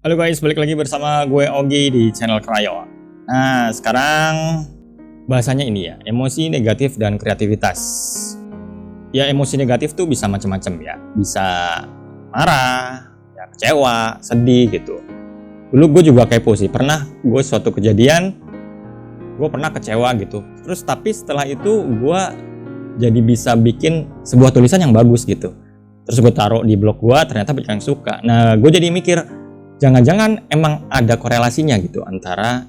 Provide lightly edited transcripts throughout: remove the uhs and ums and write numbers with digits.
Halo guys, balik lagi bersama gue Ogi di channel Krayo. Nah, sekarang bahasanya ini ya, emosi negatif dan kreativitas. Ya, emosi negatif tuh bisa macam-macam ya. Bisa marah, ya kecewa, sedih gitu. Dulu gue juga kepo sih, pernah gue suatu kejadian, gue pernah kecewa gitu. Terus tapi setelah itu gue jadi bisa bikin sebuah tulisan yang bagus gitu. Terus gue taruh di blog gue, ternyata banyak yang suka. Nah, gue jadi mikir, jangan-jangan emang ada korelasinya gitu antara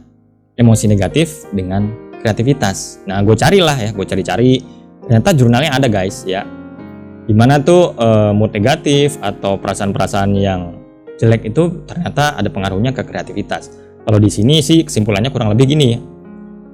emosi negatif dengan kreativitas. Nah, gue carilah ya, gue cari-cari. Ternyata jurnalnya ada guys ya. Dimana tuh mood negatif atau perasaan-perasaan yang jelek itu ternyata ada pengaruhnya ke kreativitas. Kalau di sini sih kesimpulannya kurang lebih gini ya.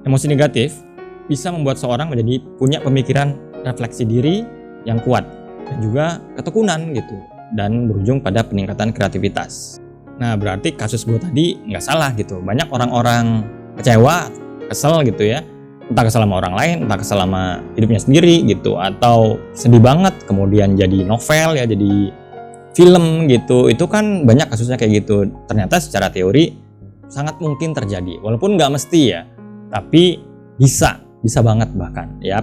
Emosi negatif bisa membuat seorang menjadi punya pemikiran refleksi diri yang kuat dan juga ketekunan gitu, dan berujung pada peningkatan kreativitas. Nah, berarti kasus gue tadi nggak salah gitu. Banyak orang-orang kecewa, kesel gitu ya. Entah kesel sama orang lain, entah kesel sama hidupnya sendiri gitu. Atau sedih banget, kemudian jadi novel ya, jadi film gitu. Itu kan banyak kasusnya kayak gitu. Ternyata secara teori sangat mungkin terjadi. Walaupun nggak mesti ya. Tapi bisa banget bahkan ya.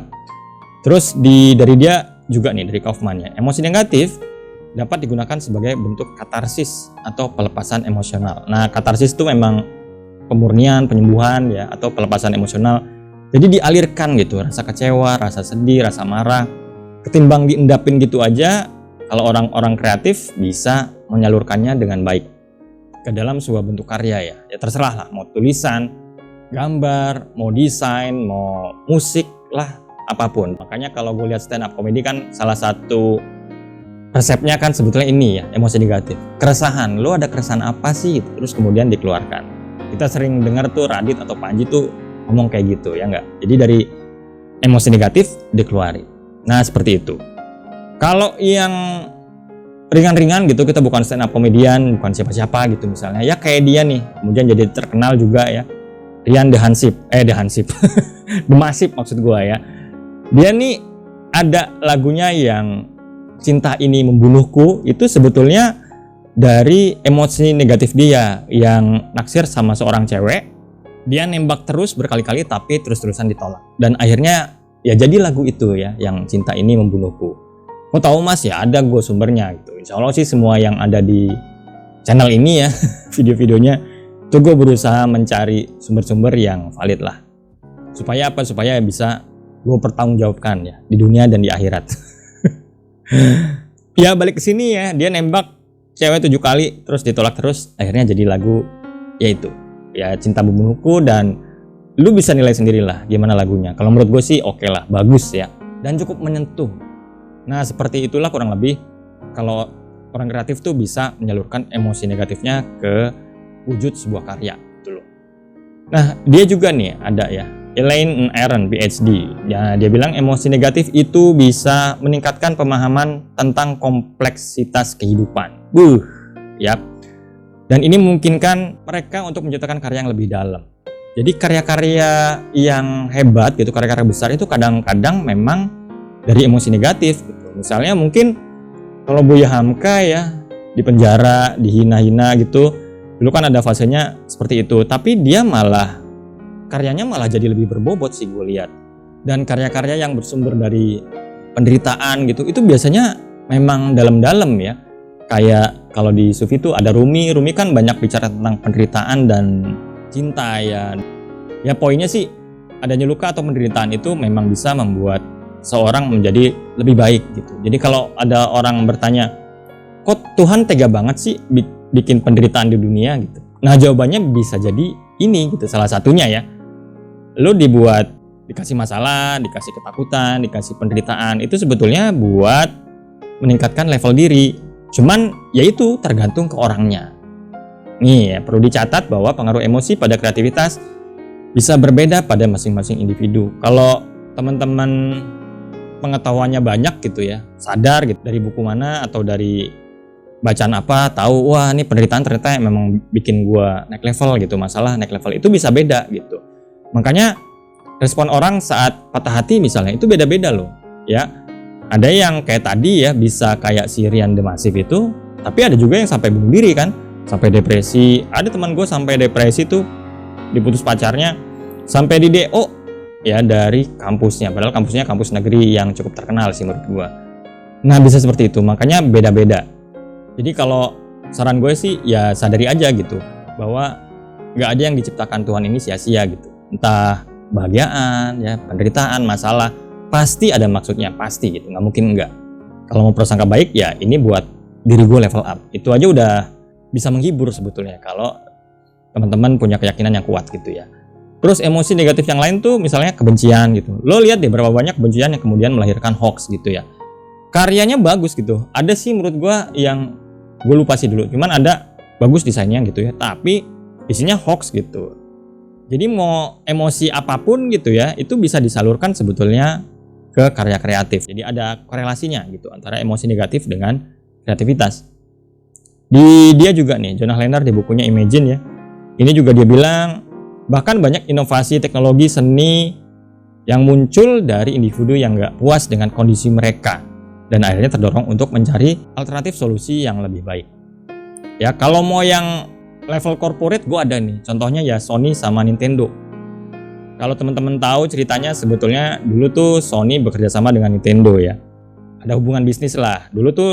Terus dari dia juga nih, dari Kaufman ya. Emosi negatif dapat digunakan sebagai bentuk katarsis atau pelepasan emosional. Nah, katarsis itu memang pemurnian, penyembuhan ya, atau pelepasan emosional. Jadi dialirkan gitu, rasa kecewa, rasa sedih, rasa marah. Ketimbang diendapin gitu aja, kalau orang-orang kreatif bisa menyalurkannya dengan baik ke dalam sebuah bentuk karya ya. Ya terserah lah, mau tulisan, gambar, mau desain, mau musik lah, apapun. Makanya kalau gue lihat stand up comedy kan salah satu resepnya kan sebetulnya ini ya, emosi negatif. Keresahan, lo ada keresahan apa sih? Terus kemudian dikeluarkan. Kita sering dengar tuh Radit atau Panji tuh ngomong kayak gitu, ya enggak? Jadi dari emosi negatif dikeluarin. Nah, seperti itu. Kalau yang ringan-ringan gitu, kita bukan stand up comedian, bukan siapa-siapa gitu misalnya. Ya kayak dia nih, kemudian jadi terkenal juga ya. Rian The Hansip. The Masip maksud gua ya. Dia nih ada lagunya yang Cinta Ini Membunuhku, itu sebetulnya dari emosi negatif dia yang naksir sama seorang cewek. Dia nembak terus berkali-kali tapi terus-terusan ditolak. Dan akhirnya ya jadi lagu itu ya, yang Cinta Ini Membunuhku. Mau tahu mas ya, ada gue sumbernya gitu. Insya Allah sih semua yang ada di channel ini ya, video-videonya itu gue berusaha mencari sumber-sumber yang valid lah. Supaya apa? Supaya bisa gue pertanggungjawabkan ya di dunia dan di akhirat. Ya balik ke sini ya, dia nembak cewek 7 kali terus ditolak terus, akhirnya jadi lagu yaitu ya Cinta Membunuhku. Dan lu bisa nilai sendirilah gimana lagunya. Kalau menurut gue sih oke lah, bagus ya, dan cukup menyentuh. Nah seperti itulah kurang lebih kalau orang kreatif tuh bisa menyalurkan emosi negatifnya ke wujud sebuah karya gitu loh. Nah dia juga nih ada ya, Elaine Aron, PhD. Ya, dia bilang emosi negatif itu bisa meningkatkan pemahaman tentang kompleksitas kehidupan. Yap. Dan ini memungkinkan mereka untuk menciptakan karya yang lebih dalam. Jadi karya-karya yang hebat gitu, karya-karya besar itu kadang-kadang memang dari emosi negatif gitu. Misalnya mungkin kalau Buya Hamka ya di penjara, dihina-hina gitu. Dulu kan ada fasenya seperti itu, tapi dia karyanya malah jadi lebih berbobot sih gue lihat. Dan karya-karya yang bersumber dari penderitaan gitu, itu biasanya memang dalam-dalam ya. Kayak kalau di Sufi itu ada Rumi kan banyak bicara tentang penderitaan dan cinta ya. Ya poinnya sih, adanya luka atau penderitaan itu memang bisa membuat seorang menjadi lebih baik gitu. Jadi kalau ada orang bertanya, kok Tuhan tega banget sih bikin penderitaan di dunia gitu. Nah jawabannya bisa jadi ini gitu, salah satunya ya. Lo dikasih masalah, dikasih ketakutan, dikasih penderitaan, itu sebetulnya buat meningkatkan level diri. Cuman ya itu tergantung ke orangnya. Nih ya, perlu dicatat bahwa pengaruh emosi pada kreativitas bisa berbeda pada masing-masing individu. Kalau teman-teman pengetahuannya banyak gitu ya, sadar gitu dari buku mana atau dari bacaan apa, tahu wah ini penderitaan ternyata memang bikin gua naik level gitu, masalah naik level itu bisa beda gitu. Makanya respon orang saat patah hati misalnya itu beda-beda loh ya. Ada yang kayak tadi ya bisa kayak si Rian The Massive itu, tapi ada juga yang sampai bunuh diri kan. sampai depresi. Ada teman gue sampai depresi tuh, diputus pacarnya, sampai di DO ya dari kampusnya. Padahal kampusnya kampus negeri yang cukup terkenal sih menurut gue. Nah bisa seperti itu, makanya beda-beda. Jadi kalau saran gue sih ya sadari aja gitu, bahwa nggak ada yang diciptakan Tuhan ini sia-sia gitu. Entah kebahagiaan, ya penderitaan, masalah, pasti ada maksudnya, pasti gitu, nggak mungkin enggak. Kalau mau prasangka baik ya ini buat diri gue level up. Itu aja udah bisa menghibur sebetulnya kalau teman-teman punya keyakinan yang kuat gitu ya. Terus emosi negatif yang lain tuh misalnya kebencian gitu. Lo lihat deh berapa banyak kebencian yang kemudian melahirkan hoax gitu ya. Karyanya bagus gitu. Ada sih menurut gue yang gue lupa sih dulu. Cuman ada bagus desainnya gitu ya. Tapi isinya hoax gitu. Jadi mau emosi apapun gitu ya, itu bisa disalurkan sebetulnya ke karya kreatif. Jadi ada korelasinya gitu antara emosi negatif dengan kreativitas. Dia juga nih, Jonah Lehner di bukunya Imagine ya. Ini juga dia bilang bahkan banyak inovasi teknologi seni yang muncul dari individu yang nggak puas dengan kondisi mereka dan akhirnya terdorong untuk mencari alternatif solusi yang lebih baik. Ya kalau mau yang level corporate gue ada nih, contohnya ya Sony sama Nintendo. Kalau teman-teman tahu ceritanya sebetulnya dulu tuh Sony bekerja sama dengan Nintendo ya. Ada hubungan bisnis lah. Dulu tuh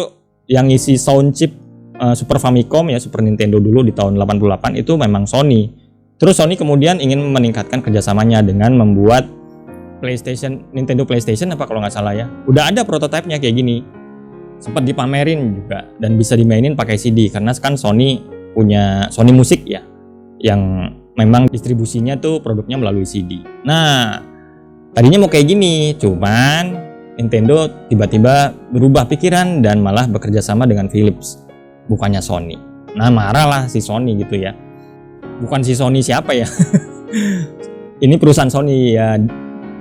yang ngisi sound chip Super Famicom ya, Super Nintendo dulu di tahun 88 itu memang Sony. Terus Sony kemudian ingin meningkatkan kerjasamanya dengan membuat Nintendo PlayStation apa kalau nggak salah ya. Udah ada prototipenya kayak gini. Sempat dipamerin juga dan bisa dimainin pakai CD karena kan Sony punya Sony Music ya, yang memang distribusinya tuh produknya melalui CD. Nah, tadinya mau kayak gini, cuman Nintendo tiba-tiba berubah pikiran dan malah bekerja sama dengan Philips, bukannya Sony. Nah, marah lah si Sony gitu ya. Bukan si Sony siapa ya? Ini perusahaan Sony ya.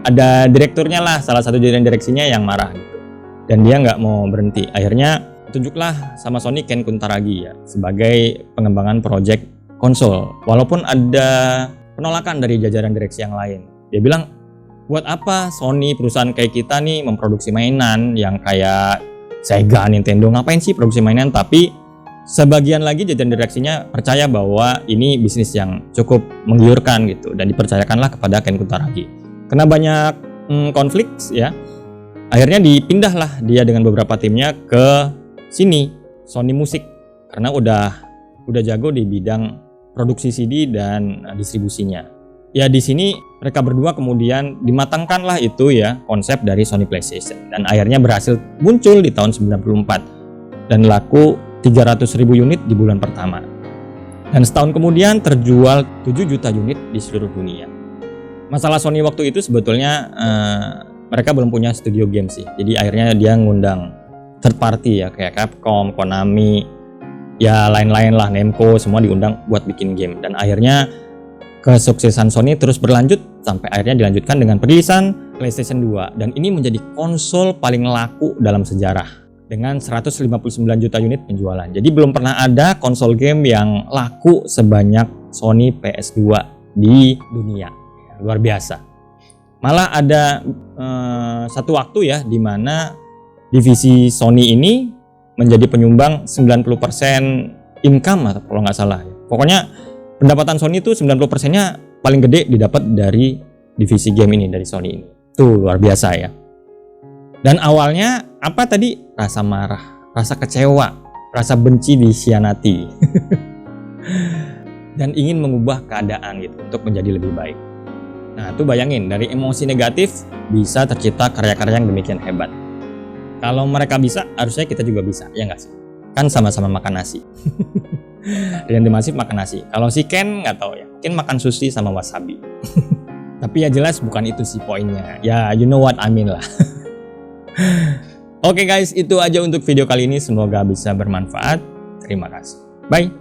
Ada direkturnya lah, salah satu jajaran direksinya yang marah gitu. Dan dia nggak mau berhenti. Akhirnya tunjuklah sama Sony Ken Kuntaragi ya sebagai pengembangan project konsol. Walaupun ada penolakan dari jajaran direksi yang lain. Dia bilang, buat apa Sony perusahaan kayak kita nih memproduksi mainan yang kayak Sega, Nintendo, ngapain sih produksi mainan? Tapi sebagian lagi jajaran direksinya percaya bahwa ini bisnis yang cukup menggiurkan gitu dan dipercayakanlah kepada Ken Kuntaragi. Karena banyak konflik ya, akhirnya dipindahlah dia dengan beberapa timnya ke sini, Sony Music, karena udah jago di bidang produksi CD dan distribusinya. Ya di sini mereka berdua kemudian dimatangkanlah itu ya konsep dari Sony PlayStation dan akhirnya berhasil muncul di tahun 94 dan laku 300.000 unit di bulan pertama. Dan setahun kemudian terjual 7 juta unit di seluruh dunia. Masalah Sony waktu itu sebetulnya mereka belum punya studio game sih. Jadi akhirnya dia ngundang third party ya kayak Capcom, Konami, ya lain-lain lah, Namco, semua diundang buat bikin game. Dan akhirnya kesuksesan Sony terus berlanjut sampai akhirnya dilanjutkan dengan perilisan PlayStation 2. Dan ini menjadi konsol paling laku dalam sejarah dengan 159 juta unit penjualan. Jadi belum pernah ada konsol game yang laku sebanyak Sony PS2 di dunia. Luar biasa. Malah ada satu waktu ya di mana divisi Sony ini menjadi penyumbang 90% income atau kalau nggak salah. Pokoknya pendapatan Sony itu 90%-nya paling gede didapat dari divisi game ini, dari Sony ini. Tuh luar biasa ya. Dan awalnya apa tadi? Rasa marah, rasa kecewa, rasa benci dikhianati. Dan ingin mengubah keadaan gitu untuk menjadi lebih baik. Nah, itu bayangin, dari emosi negatif bisa tercipta karya-karya yang demikian hebat. Kalau mereka bisa, harusnya kita juga bisa, ya nggak sih? Kan sama-sama makan nasi. Dengan Dimasif makan nasi. Kalau si Ken nggak tahu ya, mungkin makan sushi sama wasabi. Tapi ya jelas bukan itu sih poinnya. Ya, you know what I mean lah. Oke guys, itu aja untuk video kali ini. Semoga bisa bermanfaat. Terima kasih. Bye.